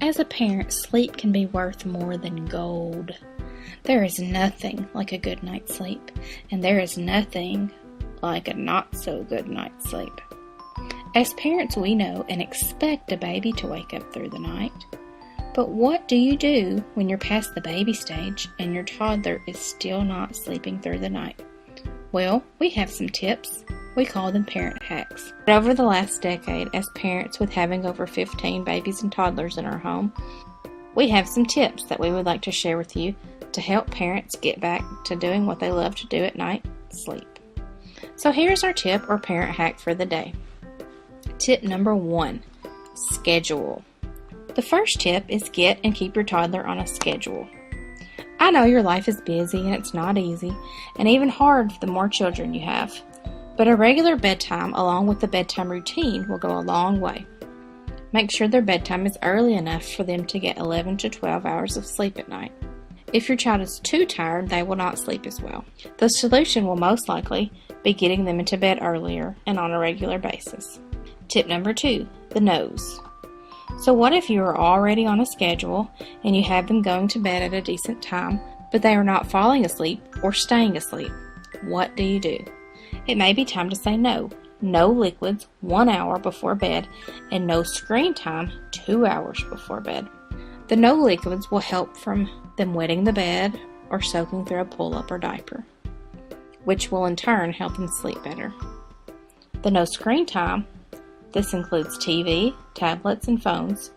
As a parent, sleep can be worth more than gold. There is nothing like a good night's sleep, and there is nothing like a not-so-good night's sleep. As parents, we know and expect a baby to wake up through the night. But what do you do when you're past the baby stage and your toddler is still not sleeping through the night? Well, we have some tips. We call them parent hacks. Over the last decade, as parents with having over 15 babies and toddlers in our home, we have some tips that we would like to share with you to help parents get back to doing what they love to do at night, sleep. So here's our tip or parent hack for the day. Tip number 1, schedule. The first tip is get and keep your toddler on a schedule. I know your life is busy and it's not easy, and even hard the more children you have. But a regular bedtime along with the bedtime routine will go a long way. Make sure their bedtime is early enough for them to get 11 to 12 hours of sleep at night. If your child is too tired, they will not sleep as well. The solution will most likely be getting them into bed earlier and on a regular basis. Tip number 2, the nose. So what if you are already on a schedule and you have them going to bed at a decent time, but they are not falling asleep or staying asleep? What do? It may be time to say no. No liquids 1 hour before bed and no screen time 2 hours before bed. The no liquids will help from them wetting the bed or soaking through a pull-up or diaper, which will in turn help them sleep better. The no screen time, this includes TV, tablets, and phones.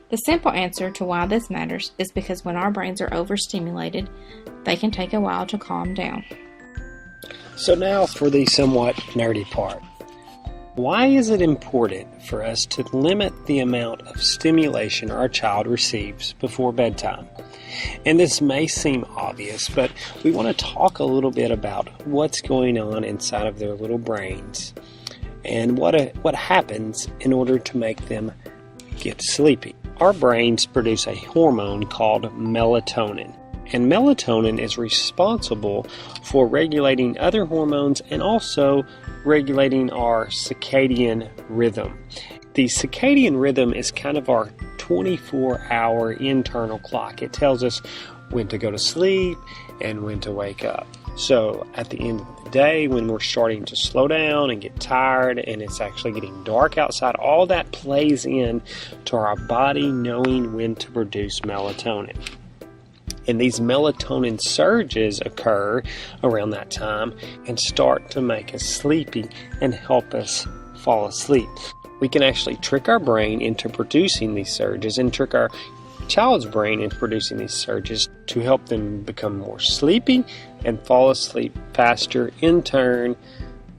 The simple answer to why this matters is because when our brains are overstimulated, they can take a while to calm down. So now for the somewhat nerdy part. Why is it important for us to limit the amount of stimulation our child receives before bedtime? And this may seem obvious, but we want to talk a little bit about what's going on inside of their little brains and what happens in order to make them get sleepy. Our brains produce a hormone called melatonin. And melatonin is responsible for regulating other hormones and also regulating our circadian rhythm. The circadian rhythm is kind of our 24-hour internal clock. It tells us when to go to sleep and when to wake up. So at the end of the day, when we're starting to slow down and get tired and it's actually getting dark outside, all that plays in to our body knowing when to produce melatonin. And these melatonin surges occur around that time and start to make us sleepy and help us fall asleep. We can actually trick our brain into producing these surges and trick our child's brain into producing these surges to help them become more sleepy and fall asleep faster, in turn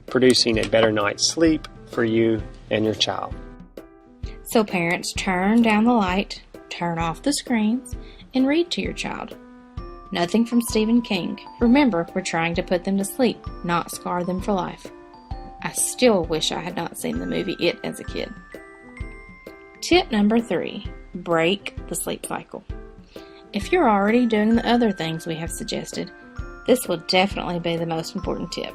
producing a better night's sleep for you and your child. So parents, turn down the light, turn off the screens, and read to your child. Nothing from Stephen King. Remember, we're trying to put them to sleep, not scar them for life. I still wish I had not seen the movie It as a kid. Tip number 3, break the sleep cycle. If you're already doing the other things we have suggested, this will definitely be the most important tip.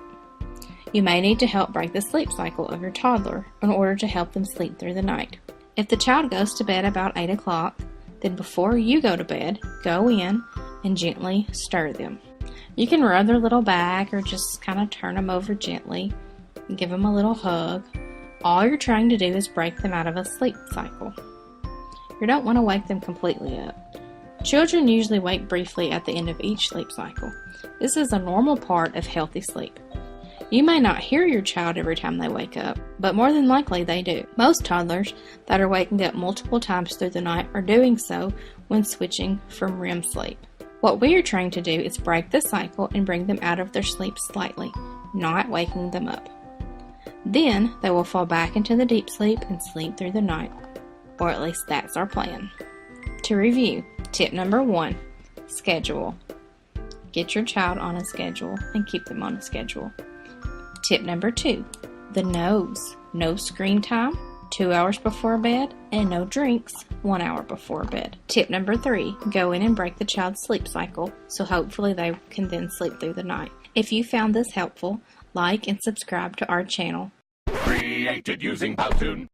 You may need to help break the sleep cycle of your toddler in order to help them sleep through the night. If the child goes to bed about 8 o'clock, then before you go to bed, go in and gently stir them. You can rub their little back or just kind of turn them over gently and give them a little hug. All you're trying to do is break them out of a sleep cycle. You don't want to wake them completely up. Children usually wake briefly at the end of each sleep cycle. This is a normal part of healthy sleep. You may not hear your child every time they wake up, but more than likely they do. Most toddlers that are waking up multiple times through the night are doing so when switching from REM sleep. What we are trying to do is break the cycle and bring them out of their sleep slightly, not waking them up. Then they will fall back into the deep sleep and sleep through the night, or at least that's our plan. To review, tip number 1, schedule. Get your child on a schedule and keep them on a schedule. Tip number 2, the no's. No screen time, 2 hours before bed, and no drinks 1 hour before bed. Tip number 3, go in and break the child's sleep cycle, so hopefully they can then sleep through the night. If you found this helpful, like and subscribe to our channel. Created using Powtoon.